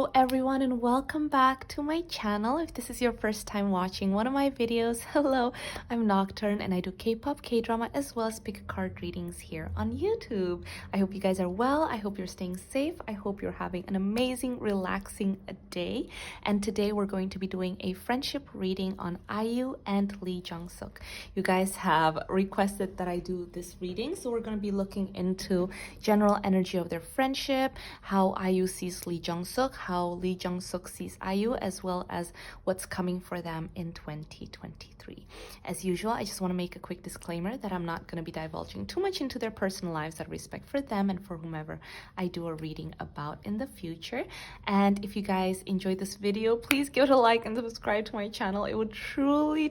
Hello everyone and welcome back to my channel. If this is your first time watching one of my videos, hello, I'm Nocturne and I do K-pop, K-drama as well as pick a card readings here on YouTube. I hope you guys are well. I hope you're staying safe. I hope you're having an amazing, relaxing day. And today we're going to be doing a friendship reading on IU and Lee Jong-suk. You guys have requested that I do this reading, so we're going to be looking into general energy of their friendship, how IU sees Lee Jong-suk, how Lee Jong-suk sees IU, as well as what's coming for them in 2023. As usual, I just want to make a quick disclaimer that I'm not going to be divulging too much into their personal lives, out of respect for them and for whomever I do a reading about in the future. And if you guys enjoyed this video, please give it a like and subscribe to my channel. It would truly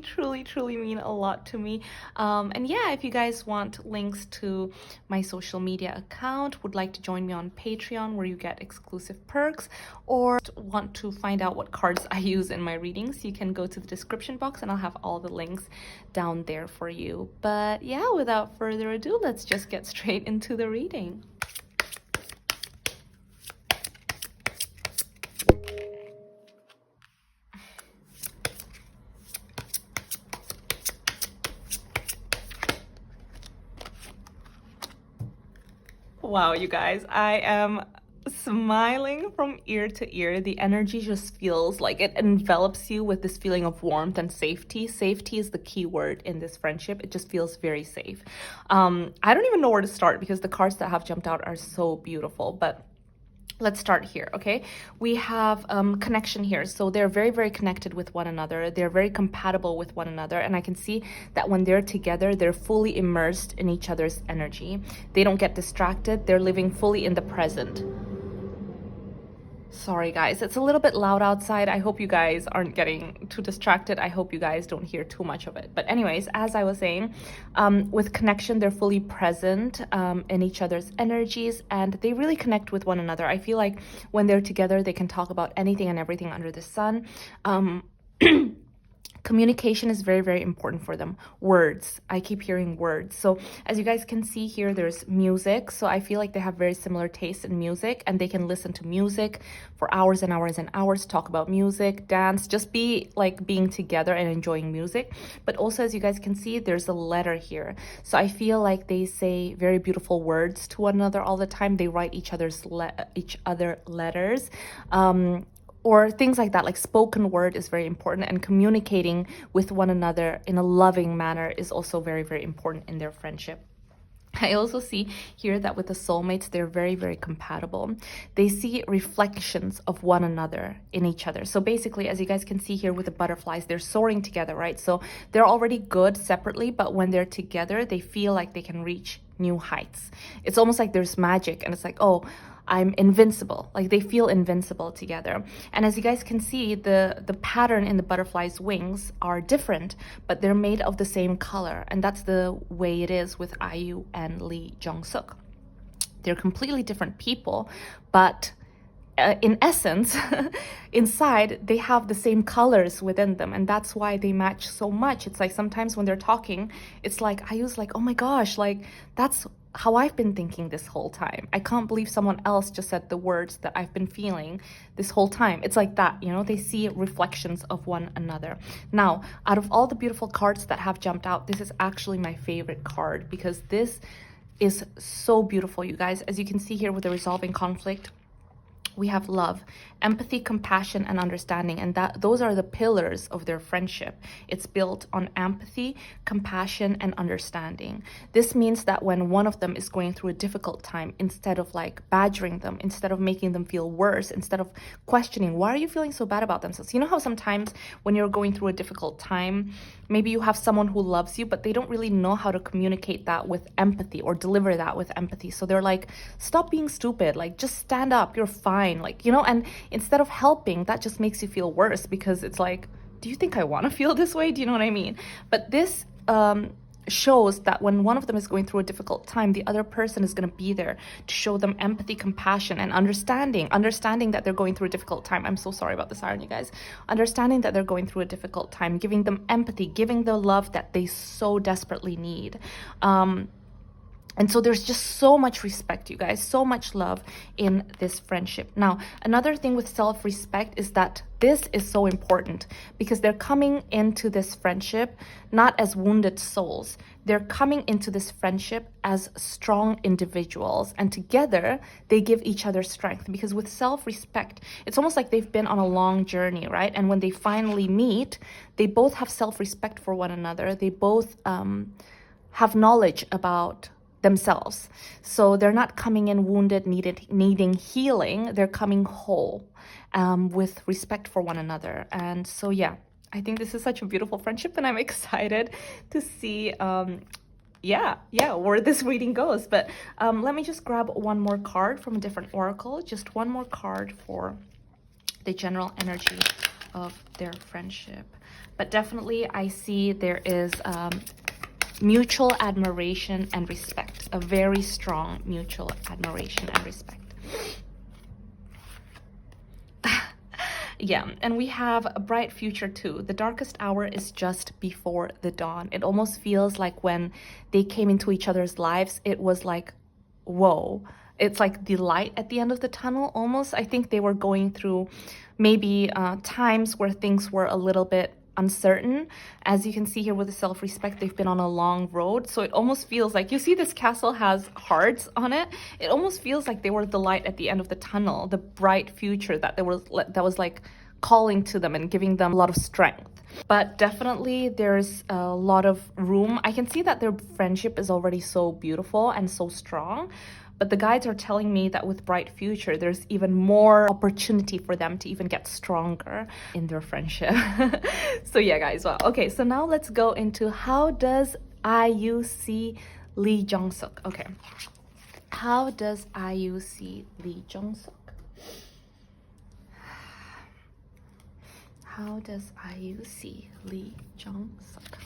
mean a lot to me. And yeah, if you guys want links to my social media account, would like to join me on Patreon where you get exclusive perks, or want to find out what cards I use in my readings, you can go to the description box and I'll have all the links down there for you. But yeah, without further ado, let's just get straight into the reading. Wow, you guys, I am smiling from ear to ear. The energy just feels like it envelops you with this feeling of warmth and safety. Safety is the key word in this friendship. It just feels very safe. I don't even know where to start because the cards that have jumped out are so beautiful, but let's start here, okay? We have connection here. So they're very connected with one another. They're very compatible with one another. And I can see that when they're together, they're fully immersed in each other's energy. They don't get distracted. They're living fully in the present. Sorry guys, it's a little bit loud outside. I hope you guys aren't getting too distracted. I hope you guys don't hear too much of it. But anyways, as I was saying, with connection, they're fully present in each other's energies and they really connect with one another. I feel like when they're together, they can talk about anything and everything under the sun. Communication is very important for them. Words. I keep hearing words. So as you guys can see here, there's music. So I feel like they have very similar tastes in music and they can listen to music for hours and hours and hours, talk about music, dance, just be like being together and enjoying music. But also, as you guys can see, there's a letter here. So I feel like they say very beautiful words to one another all the time. They write each other letters. Or things like that, like spoken word is very important, and communicating with one another in a loving manner is also very important in their friendship. I also see here that with the soulmates, they're very compatible. They see reflections of one another in each other. So basically, as you guys can see here with the butterflies, they're soaring together, right? So they're already good separately, but when they're together, they feel like they can reach new heights. It's almost like there's magic and it's like, oh, I'm invincible. Like they feel invincible together. And as you guys can see, the pattern in the butterfly's wings are different, but they're made of the same color. And that's the way it is with IU and Lee Jong-suk. They're completely different people, but in essence, inside, they have the same colors within them. And that's why they match so much. It's like sometimes when they're talking, it's like, IU's like, oh my gosh, like that's how I've been thinking this whole time. I can't believe someone else just said the words that I've been feeling this whole time. It's like that, you know, they see reflections of one another. Now, out of all the beautiful cards that have jumped out, this is actually my favorite card because this is so beautiful, you guys. As you can see here with the resolving conflict, we have love, empathy, compassion, and understanding. And those are the pillars of their friendship. It's built on empathy, compassion, and understanding. This means that when one of them is going through a difficult time, instead of like badgering them, instead of making them feel worse, instead of questioning, why are you feeling so bad about themselves? You know how sometimes when you're going through a difficult time, maybe you have someone who loves you, but they don't really know how to communicate that with empathy or deliver that with empathy. So they're like, stop being stupid, like just stand up, you're fine. Like, you know, and instead of helping, that just makes you feel worse because it's like, do you think I want to feel this way? Do you know what I mean? But this shows that when one of them is going through a difficult time, the other person is going to be there to show them empathy, compassion, and understanding that they're going through a difficult time. I'm so sorry about the siren, you guys. Understanding that they're going through a difficult time, giving them empathy, giving the love that they so desperately need. And so there's just so much respect, you guys, so much love in this friendship. Now, another thing with self-respect is that this is so important because they're coming into this friendship not as wounded souls. They're coming into this friendship as strong individuals, and together they give each other strength, because with self-respect, it's almost like they've been on a long journey, right? And when they finally meet, they both have self-respect for one another. They both have knowledge about themselves. So they're not coming in wounded, needing healing. They're coming whole, with respect for one another. And so, yeah, I think this is such a beautiful friendship, and I'm excited to see, where this reading goes. But let me just grab one more card from a different oracle, just one more card for the general energy of their friendship. But definitely I see there is mutual admiration and respect, a very strong mutual admiration and respect. Yeah, and we have a bright future too. The darkest hour is just before the dawn. It almost feels like when they came into each other's lives, it was like, whoa. It's like the light at the end of the tunnel almost. I think they were going through maybe times where things were a little bit uncertain. As you can see here with the self-respect, they've been on a long road, so it almost feels like, you see this castle has hearts on it, it almost feels like they were the light at the end of the tunnel, the bright future that was like calling to them and giving them a lot of strength. But definitely there's a lot of room. I can see that their friendship is already so beautiful and so strong, but the guides are telling me that with bright future, there's even more opportunity for them to even get stronger in their friendship. So yeah, guys, wow. Okay, so now let's go into how does IU see Lee Jong-suk? Okay, how does IU see Lee Jong-suk? How does IU see Lee Jong-suk?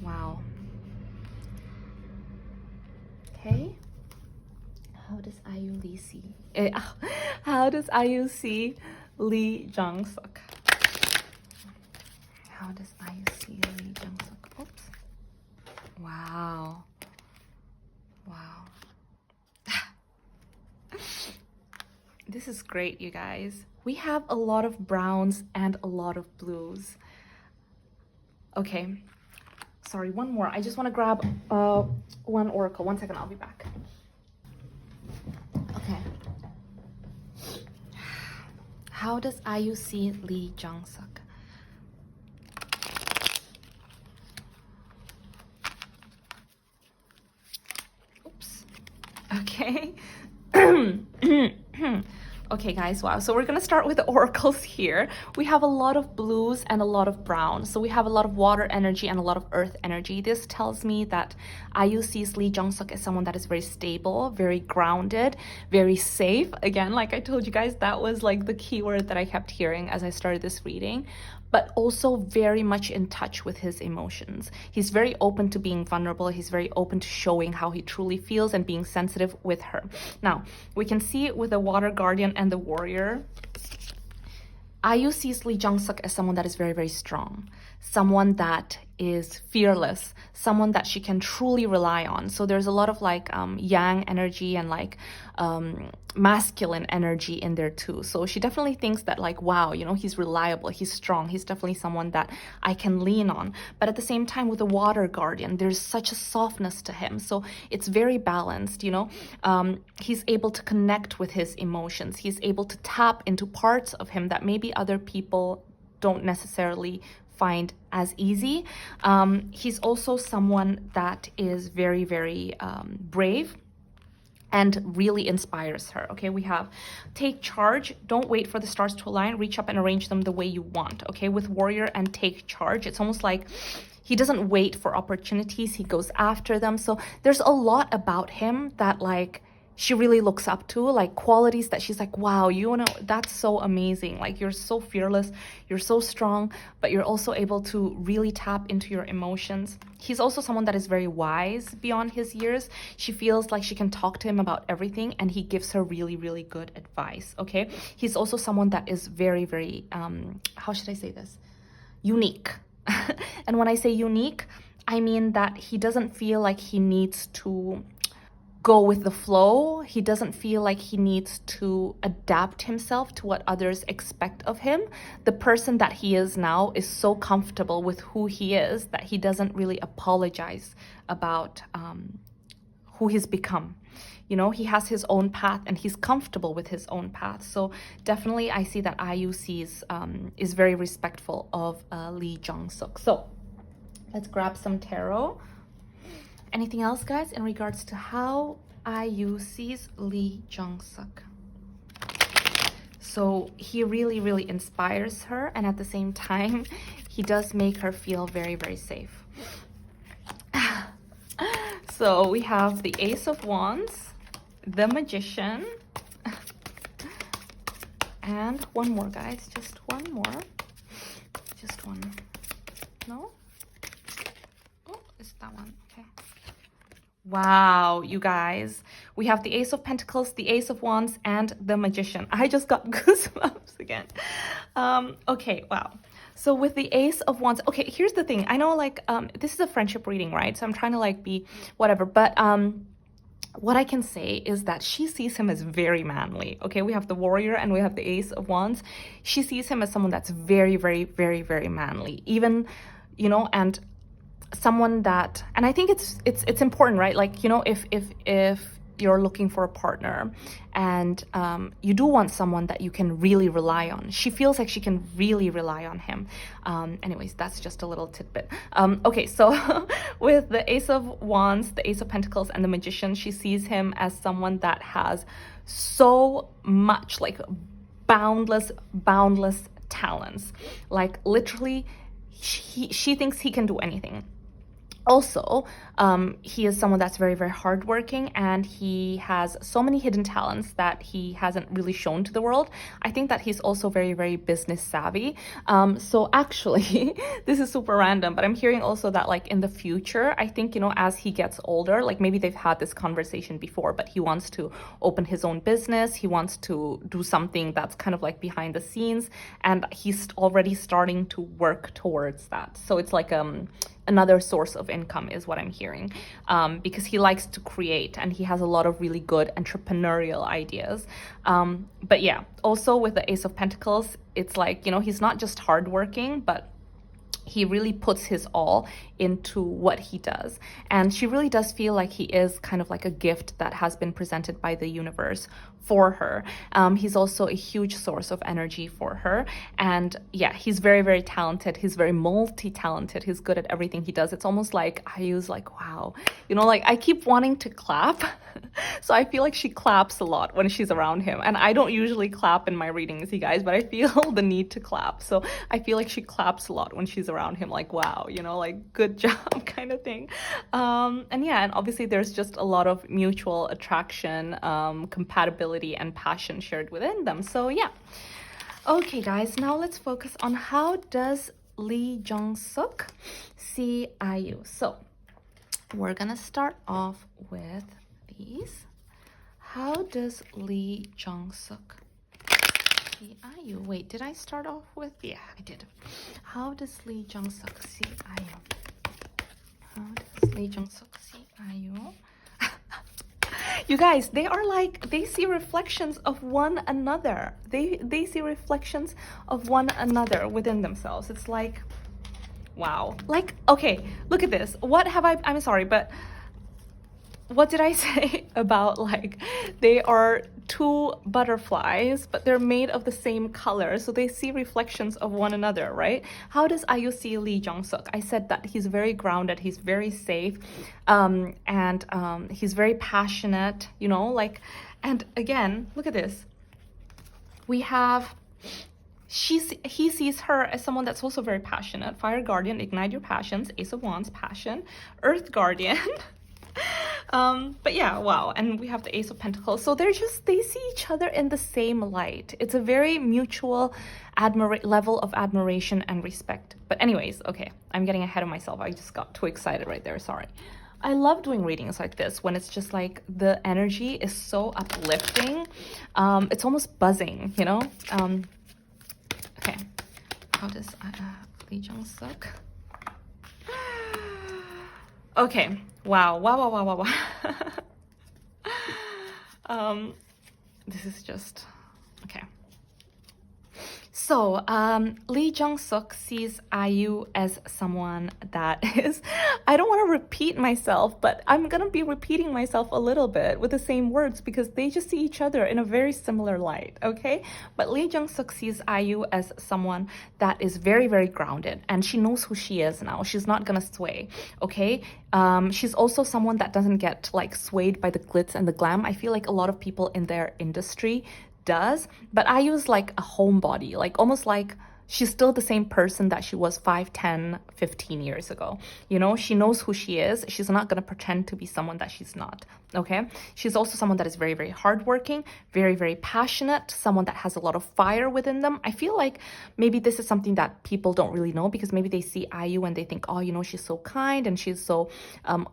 Wow. Okay. How does IU Lee see? How does IU see Lee Jong-suk? How does IU see Lee Jong-suk? Oops. Wow. Wow. This is great, you guys. We have a lot of browns and a lot of blues. Okay. Sorry, one more. I just want to grab one oracle. 1 second, I'll be back. Okay. How does IU see Lee Jong-suk? Oops. Okay. Okay, guys, wow. So we're gonna start with the oracles here. We have a lot of blues and a lot of brown. So we have a lot of water energy and a lot of earth energy. This tells me that IU sees Lee Jong-suk as someone that is very stable, very grounded, very safe. Again, like I told you guys, that was like the keyword that I kept hearing as I started this reading. But also very much in touch with his emotions. He's very open to being vulnerable. He's very open to showing how he truly feels and being sensitive with her. Now, we can see it with the Water Guardian and the Warrior. IU sees Lee Jong-suk as someone that is very, very strong. Someone that is fearless. Someone that she can truly rely on. So there's a lot of like yang energy and like masculine energy in there too. So she definitely thinks that like, wow, you know, he's reliable, he's strong, he's definitely someone that I can lean on. But at the same time, with the Water Guardian, there's such a softness to him. So it's very balanced, you know. He's able to connect with his emotions. He's able to tap into parts of him that maybe other people don't necessarily find as easy. He's also someone that is very, very brave and really inspires her. Okay, we have take charge, don't wait for the stars to align, reach up and arrange them the way you want. Okay, with Warrior and take charge, it's almost like he doesn't wait for opportunities, he goes after them. So there's a lot about him that like she really looks up to, like qualities that she's like, wow, you know, that's so amazing. Like, you're so fearless, you're so strong, but you're also able to really tap into your emotions. He's also someone that is very wise beyond his years. She feels like she can talk to him about everything, and he gives her really, really good advice, okay? He's also someone that is very, very, how should I say this? Unique. And when I say unique, I mean that he doesn't feel like he needs to go with the flow. He doesn't feel like he needs to adapt himself to what others expect of him. The person that he is now is so comfortable with who he is that he doesn't really apologize about who he's become. You know, he has his own path and he's comfortable with his own path. So definitely I see that IU is very respectful of Lee Jong-suk. So let's grab some tarot. Anything else, guys, in regards to how IU sees Lee Jong-suk? So he really, really inspires her, and at the same time, he does make her feel very, very safe. So we have the Ace of Wands, the Magician, and one more, guys, just one more. Just one. No? Oh, it's that one. Okay. Wow, you guys, we have the Ace of Pentacles, the Ace of Wands, and the Magician. I just got goosebumps again. Okay, wow. So with the Ace of Wands, okay, here's the thing. I know, like, this is a friendship reading, right? So I'm trying to, like, be whatever, but what I can say is that she sees him as very manly. Okay, we have the Warrior and we have the Ace of Wands. She sees him as someone that's very, very, very, very manly. Even, you know, and someone that, and I think it's important, right? Like, you know, if you're looking for a partner and you do want someone that you can really rely on, she feels like she can really rely on him. Anyways, that's just a little tidbit. Okay, so with the Ace of Wands, the Ace of Pentacles, and the Magician, she sees him as someone that has so much, like, boundless talents. Like, literally, she thinks he can do anything. Also, he is someone that's very, very hardworking, and he has so many hidden talents that he hasn't really shown to the world. I think that he's also very, very business savvy. So actually, this is super random, but I'm hearing also that, like, in the future, I think, you know, as he gets older, like, maybe they've had this conversation before, but he wants to open his own business. He wants to do something that's kind of like behind the scenes, and he's already starting to work towards that. So it's like another source of income is what I'm hearing, because he likes to create and he has a lot of really good entrepreneurial ideas. But yeah, also with the Ace of Pentacles, it's like, you know, he's not just hardworking, but he really puts his all into what he does. And she really does feel like he is kind of like a gift that has been presented by the universe for her. He's also a huge source of energy for her. And yeah, he's very, very talented. He's very multi-talented. He's good at everything he does. It's almost like I use, like, wow, you know, like, I keep wanting to clap. So I feel like she claps a lot when she's around him. And I don't usually clap in my readings, you guys, but I feel the need to clap. So I feel like she claps a lot when she's around him, like, wow, you know, like, good job kind of thing. And yeah, and obviously there's just a lot of mutual attraction, compatibility, and passion shared within them. So yeah. Okay, guys, now let's focus on how does Lee Jong-suk see IU. So we're gonna start off with these. How does Lee Jong-suk see IU? Wait, did I start off with? Yeah, I did. How does Lee Jong-suk see IU? How does Lee Jong-suk see IU? You guys, they are like, they see reflections of one another. They see reflections of one another within themselves. It's like, wow. Like, okay, look at this. What have I'm sorry, but what did I say about, like, they are two butterflies, but they're made of the same color, so they see reflections of one another, right? How does IU see Lee Jong-suk? I said that he's very grounded, he's very safe, and he's very passionate, you know, like, and again, look at this. We have, he sees her as someone that's also very passionate. Fire Guardian, ignite your passions. Ace of Wands, passion. Earth Guardian. But yeah, wow. And we have the Ace of Pentacles. So they see each other in the same light. It's a very mutual level of admiration and respect. But anyways, okay, I'm getting ahead of myself. I just got too excited right there. Sorry. I love doing readings like this when it's just like the energy is so uplifting. It's almost buzzing, you know? Okay. How does Lee Jong-suk? Okay. Wow. This is just okay. So, Lee Jong-suk sees IU as someone that is, I don't want to repeat myself, but I'm going to be repeating myself a little bit with the same words because they just see each other in a very similar light, okay? But Lee Jong-suk sees IU as someone that is very, very grounded, and she knows who she is now. She's not going to sway, okay? She's also someone that doesn't get like swayed by the glitz and the glam. I feel like a lot of people in their industry does, but I use like a homebody, like almost like she's still the same person that she was 5, 10, 15 years ago. You know, she knows who she is. She's not going to pretend to be someone that she's not. Okay. She's also someone that is very, very hardworking, very, very passionate, someone that has a lot of fire within them. I feel like maybe this is something that people don't really know because maybe they see IU and they think, oh, you know, she's so kind and she's so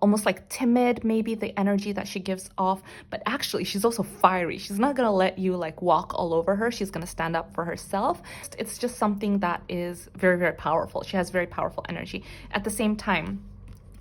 almost like timid, maybe the energy that she gives off. But actually, she's also fiery. She's not going to let you like walk all over her. She's going to stand up for herself. It's just something that is very, very powerful. She has very powerful energy. At the same time,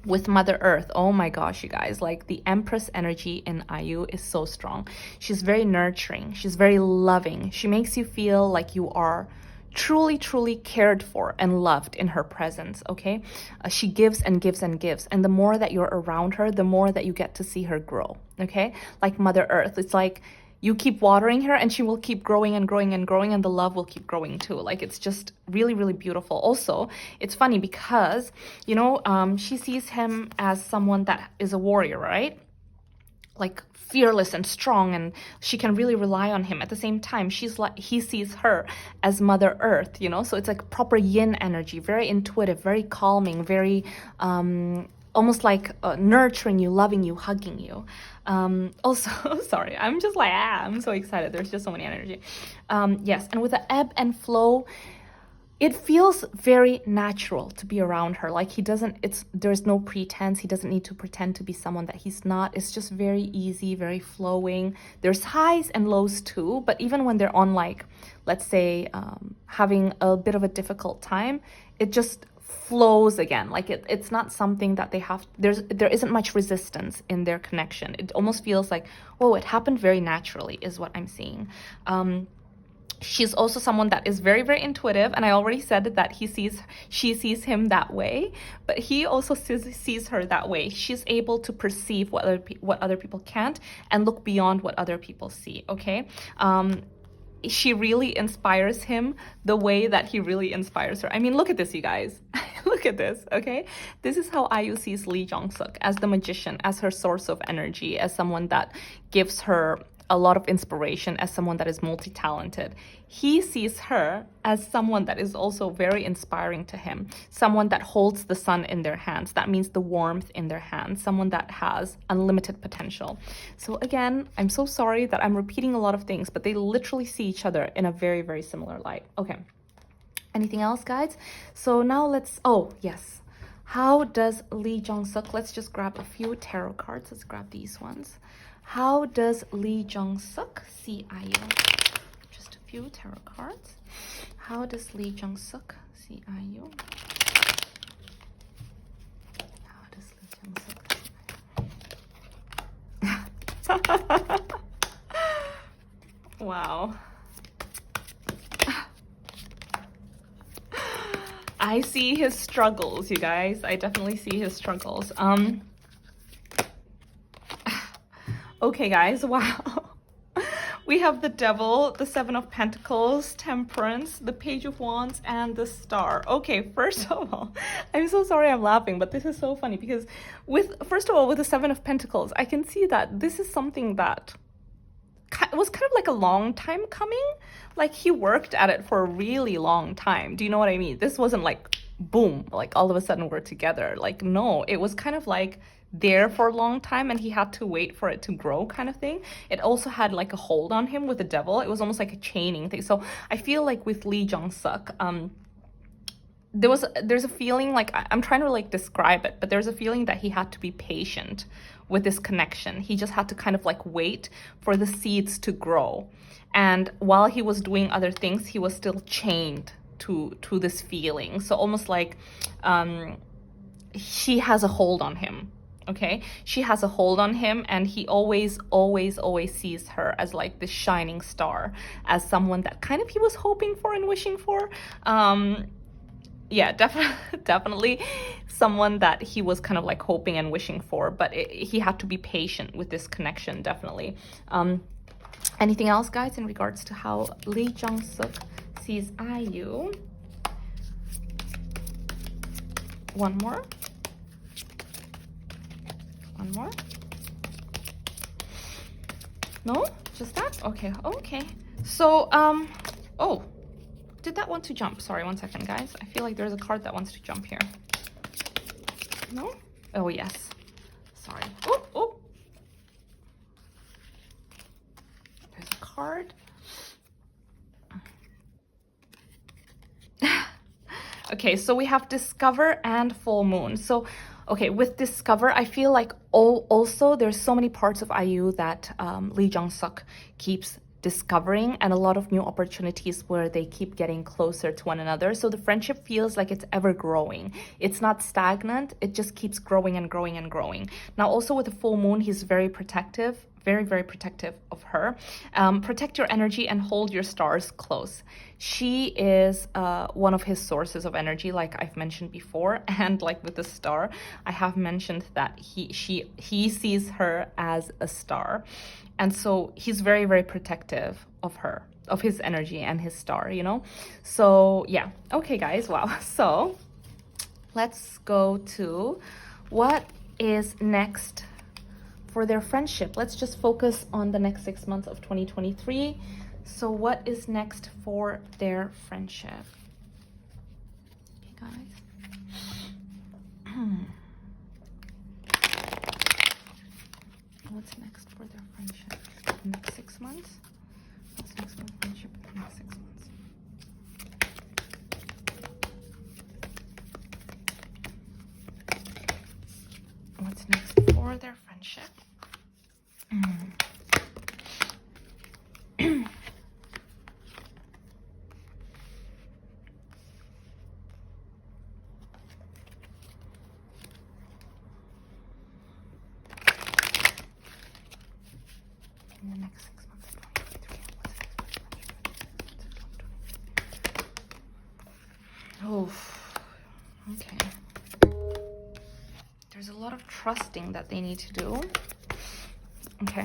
with Mother Earth, oh my gosh, you guys, like the Empress energy in IU is so strong. She's very nurturing. She's very loving. She makes you feel like you are truly, truly cared for and loved in her presence, okay? She gives and gives and gives. And the more that you're around her, the more that you get to see her grow, okay? Like Mother Earth, it's like you keep watering her and she will keep growing and growing and growing, and the love will keep growing too. Like it's just really, really beautiful. Also, it's funny because, you know, she sees him as someone that is a warrior, right? Like fearless and strong, and she can really rely on him. At the same time, she's like, he sees her as Mother Earth, you know? So it's like proper yin energy, very intuitive, very calming, very almost like nurturing you, loving you, hugging you. Also, sorry, I'm just like, I'm so excited. There's just so many energy. Yes, and with the ebb and flow, it feels very natural to be around her. Like there's no pretense. He doesn't need to pretend to be someone that he's not. It's just very easy, very flowing. There's highs and lows too, but even when they're on like, let's say, having a bit of a difficult time, it just flows again. Like it's not something that they have, there isn't much resistance in their connection. It almost feels like, oh, it happened very naturally is what I'm seeing. She's also someone that is very, very intuitive, and I already said that she sees him that way, but he also sees her that way. She's able to perceive what other people can't and look beyond what other people see, okay? She really inspires him the way that he really inspires her. I mean, look at this, you guys. Look at this, okay? This is how IU sees Lee Jong-suk, as the magician, as her source of energy, as someone that gives her a lot of inspiration, as someone that is multi-talented. He sees her as someone that is also very inspiring to him, someone that holds the sun in their hands. That means the warmth in their hands, someone that has unlimited potential. So again, I'm so sorry that I'm repeating a lot of things, but they literally see each other in a very, very similar light. Okay. Anything else, guys? So now oh, yes. How does Lee Jong-suk, let's just grab a few tarot cards. Let's grab these ones. How does Lee Jong-suk see IU? Just a few tarot cards. How does Lee Jong-suk see IU? How does Lee Jong-suk see IU? Wow. I see his struggles, you guys. I definitely see his struggles. Okay, guys, wow. We have the Devil, the Seven of Pentacles, Temperance, the Page of Wands, and the Star. Okay, first of all, I'm so sorry I'm laughing, but this is so funny because first of all, with the Seven of Pentacles, I can see that this is something that was kind of like a long time coming. Like he worked at it for a really long time. Do you know what I mean? This wasn't like, boom, like all of a sudden we're together. Like, no, it was kind of like there for a long time and he had to wait for it to grow kind of thing. It also had like a hold on him with the devil. It was almost like a chaining thing. So I feel like with Lee Jong-suk, there's a feeling like I'm trying to like describe it, but there's a feeling that he had to be patient with this connection. He just had to kind of like wait for the seeds to grow. And while he was doing other things, he was still chained to this feeling. So almost like she has a hold on him. Okay, she has a hold on him, and he always sees her as like this shining star, as someone that kind of he was hoping for and wishing for. Yeah, definitely someone that he was kind of like hoping and wishing for, but he had to be patient with this connection, definitely. Anything else, guys, in regards to how Lee Jong-suk sees IU? One more. One more. No? Just that? Okay, okay. So, oh. Did that want to jump? Sorry, one second, guys. I feel like there's a card that wants to jump here. No? Oh, yes. Sorry. Oh, oh. There's a card. Okay, so we have Discover and Full Moon. So, okay, with Discover, I feel like also there's so many parts of IU that Lee Jong-suk keeps discovering, and a lot of new opportunities where they keep getting closer to one another. So the friendship feels like it's ever growing. It's not stagnant. It just keeps growing and growing and growing. Now also with the full moon, he's very protective, very protective of her. Protect your energy and hold your stars close. She is one of his sources of energy, like I've mentioned before. And like with the star, I have mentioned that he sees her as a star. And so he's very protective of her, of his energy and his star, you know? So yeah, okay guys, wow. So let's go to what is next for their friendship. Let's just focus on the next 6 months of 2023. So what is next for their friendship? Okay guys. What's next for their friendship? Next 6 months? What's next for friendship in the next 6 months? What's next for their friendship? In the next 6 months of 2023. Oh, okay. There's a lot of trusting that they need to do. Okay.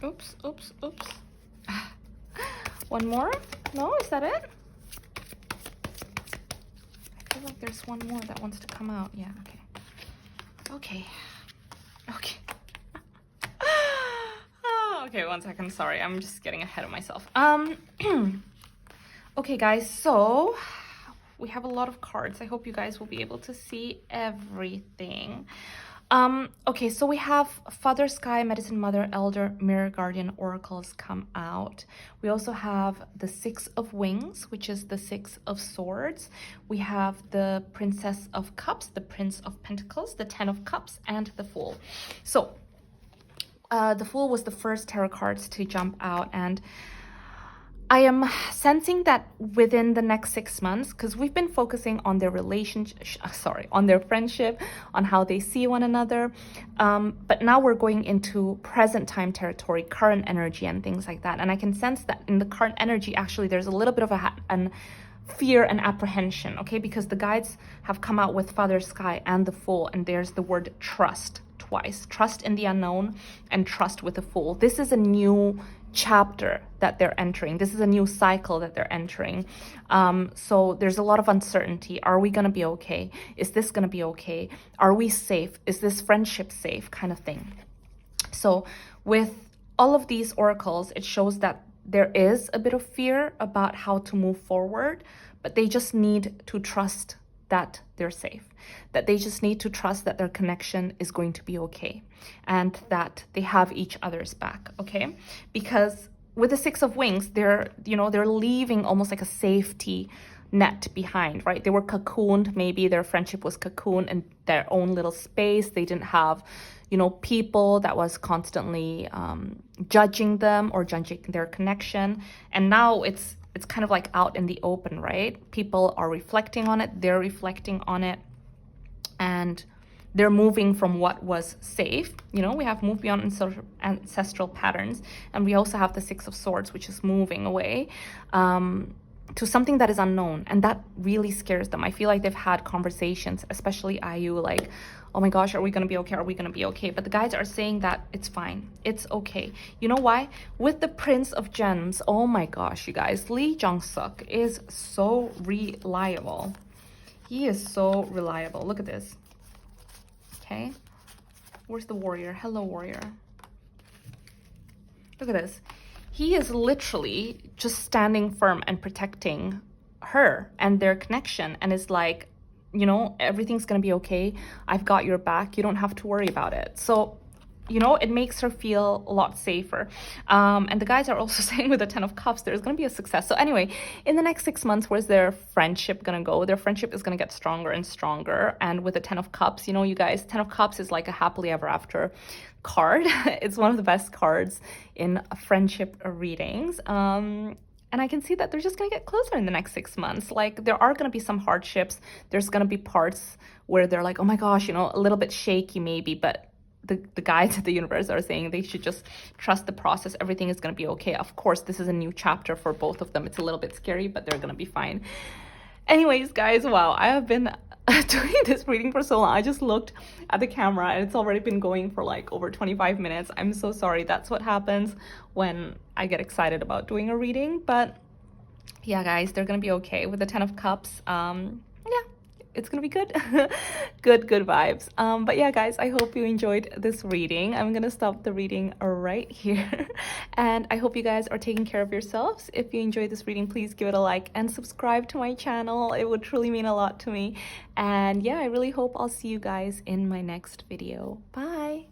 Oops. One more? No, is that it? I feel like there's one more that wants to come out. Yeah, okay. Okay. Oh, okay, one second. Sorry, I'm just getting ahead of myself. Okay, guys, so we have a lot of cards. I hope you guys will be able to see everything. Okay, so we have Father Sky, Medicine Mother, Elder, Mirror Guardian, Oracles come out. We also have the Six of Wings, which is the Six of Swords. We have the Princess of Cups, the Prince of Pentacles, the Ten of Cups, and the Fool. So, the Fool was the first tarot cards to jump out, and I am sensing that within the next 6 months, because we've been focusing on their relationship, on their friendship, on how they see one another. But now we're going into present time territory, current energy and things like that. And I can sense that in the current energy, actually, there's a little bit of an fear and apprehension, okay? Because the guides have come out with Father Sky and the Fool, and there's the word trust twice. Trust in the unknown and trust with the Fool. This is a new chapter that they're entering. This is a new cycle that they're entering. So there's a lot of uncertainty. Are we going to be okay? Is this going to be okay? Are we safe? Is this friendship safe? Kind of thing. So with all of these oracles, it shows that there is a bit of fear about how to move forward, but they just need to trust that they're safe, that they just need to trust that their connection is going to be okay, and that they have each other's back, okay? Because with the Six of Wings, they're leaving almost like a safety net behind, right? They were cocooned, maybe their friendship was cocooned in their own little space. They didn't have, people that was constantly judging them or judging their connection. And now it's kind of like out in the open, right? People are reflecting on it, they're reflecting on it, and they're moving from what was safe. We have moved beyond ancestral patterns, and we also have the Six of Swords, which is moving away to something that is unknown, and that really scares them. I feel like they've had conversations, especially IU, like, oh my gosh, are we gonna be okay? Are we gonna be okay? But the guys are saying that it's fine, it's okay. You know why? With the Prince of Gems, oh my gosh, you guys, Lee Jong-suk is so reliable. He is so reliable. Look at this. Okay, where's the warrior? Hello, warrior. Look at this. He is literally just standing firm and protecting her and their connection, and is like, everything's gonna be okay. I've got your back. You don't have to worry about it. So, it makes her feel a lot safer. And the guys are also saying with the Ten of Cups, there's gonna be a success. So anyway, in the next 6 months, where's their friendship gonna go? Their friendship is gonna get stronger and stronger. And with the Ten of Cups, you guys, Ten of Cups is like a happily ever after card. It's one of the best cards in friendship readings. And I can see that they're just going to get closer in the next 6 months. Like, there are going to be some hardships. There's going to be parts where they're like, oh my gosh, a little bit shaky maybe, but the guides of the universe are saying they should just trust the process. Everything is going to be okay. Of course, this is a new chapter for both of them. It's a little bit scary, but they're going to be fine. Anyways, guys, wow, I have been doing this reading for so long. I just looked at the camera and it's already been going for like over 25 minutes. I'm so sorry. That's what happens when I get excited about doing a reading. But yeah, guys, they're gonna be okay with the Ten of Cups. Yeah, it's gonna be good. good vibes. But yeah, guys, I hope you enjoyed this reading. I'm gonna stop the reading right here. And I hope you guys are taking care of yourselves. If you enjoyed this reading, please give it a like and subscribe to my channel. It would truly mean a lot to me. And yeah, I really hope I'll see you guys in my next video. Bye.